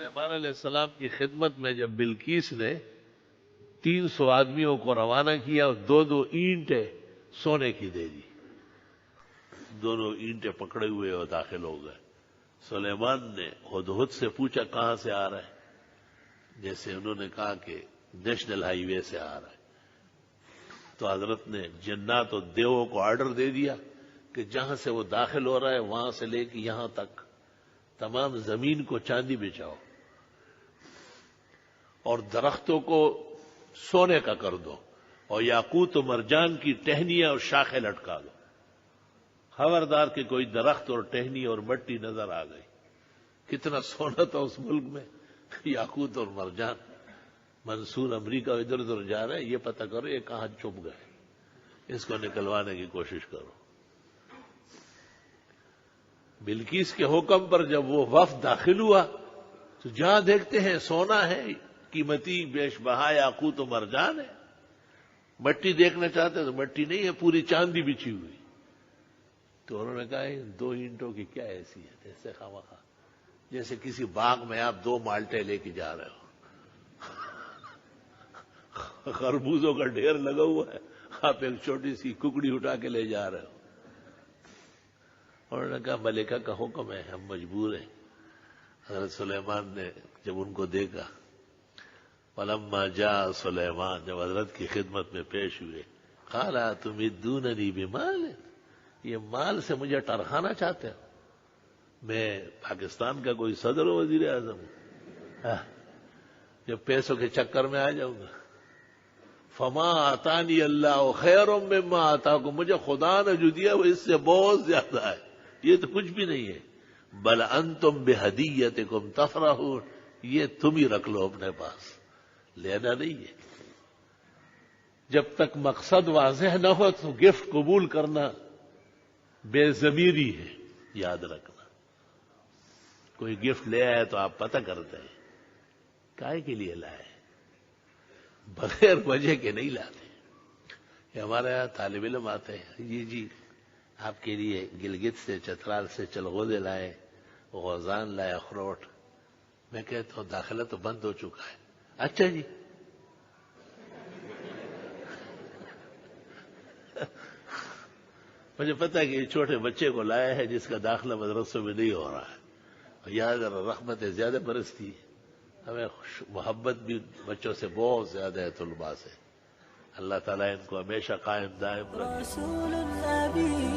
سلیمان علیہ السلام کی خدمت میں جب بلقیس نے 300 آدمیوں کو روانہ کیا اور 2 اینٹیں سونے کی دے دی، دونوں اینٹیں پکڑے ہوئے اور داخل ہو گئے۔ سلیمان نے ہدہد سے پوچھا کہاں سے آ رہا ہے، جیسے انہوں نے کہا کہ نیشنل ہائی وے سے آ رہا ہے، تو حضرت نے جنات اور دیووں کو آرڈر دے دیا کہ جہاں سے وہ داخل ہو رہا ہے وہاں سے لے کے یہاں تک تمام زمین کو چاندی بچھاؤ اور درختوں کو سونے کا کر دو اور یاقوت و مرجان کی ٹہنیاں اور شاخیں لٹکا دو۔ خبردار کہ کوئی درخت اور ٹہنی اور مٹی نظر آ گئی، کتنا سونا تھا اس ملک میں، یاقوت اور مرجان۔ منصور امریکہ ادھر ادھر جا رہے ہیں، یہ پتہ کرو یہ کہاں چھپ گئے، اس کو نکلوانے کی کوشش کرو۔ بلقیس کے حکم پر جب وہ وفد داخل ہوا تو جہاں دیکھتے ہیں سونا ہے، قیمتی بیش بہا یاقوت و مرجان ہے۔ مٹی دیکھنا چاہتے ہیں تو مٹی نہیں ہے، پوری چاندی بچھی ہوئی۔ تو انہوں نے کہا 2 اینٹوں کی کیا حیثیت ہے، ایسے خواہ جیسے کسی باغ میں آپ 2 مالٹے لے کے جا رہے ہو، خربوزوں کا ڈھیر لگا ہوا ہے، آپ ایک چھوٹی سی ککڑی اٹھا کے لے جا رہے ہو۔ انہوں نے کہا ملکہ کا حکم ہے، ہم مجبور ہیں۔ حضرت سلیمان نے جب ان کو دیکھا، فلما جاء سلیمان، جب حضرت کی خدمت میں پیش ہوئے، قال تمدوننی بمال، یہ مال سے مجھے ٹرخانا چاہتے ہو؟ میں پاکستان کا کوئی صدر و وزیر اعظم ہوں جو پیسوں کے چکر میں آ جاؤں گا؟ فما آتانی اللہ خیر مما آتاکم، مجھے خدا نے جو دیا وہ اس سے بہت زیادہ ہے، یہ تو کچھ بھی نہیں ہے۔ بل انتم بہدیتکم تفرحون، یہ تم ہی رکھ لو اپنے پاس، لینا نہیں ہے۔ جب تک مقصد واضح نہ ہو تو گفٹ قبول کرنا بے ضمیری ہے، یاد رکھنا۔ کوئی گفٹ لے آئے تو آپ پتہ کرتے ہیں کائے کے لیے لائے، بغیر وجہ کے نہیں لاتے۔ یہ ہمارے یہاں طالب علم آتے ہیں، جی آپ کے لیے گلگت سے چترال سے چلغوزے لائے، غوزان لائے، اخروٹ۔ میں کہتا ہوں داخلہ تو بند ہو چکا ہے۔ اچھا جی، مجھے پتا ہے کہ یہ چھوٹے بچے کو لایا ہے جس کا داخلہ مدرسوں میں نہیں ہو رہا ہے، اور یہاں ذرا رحمت زیادہ برستی ہے، ہمیں محبت بھی بچوں سے بہت زیادہ ہے، طلباء سے۔ اللہ تعالیٰ ان کو ہمیشہ قائم دائم رکھے۔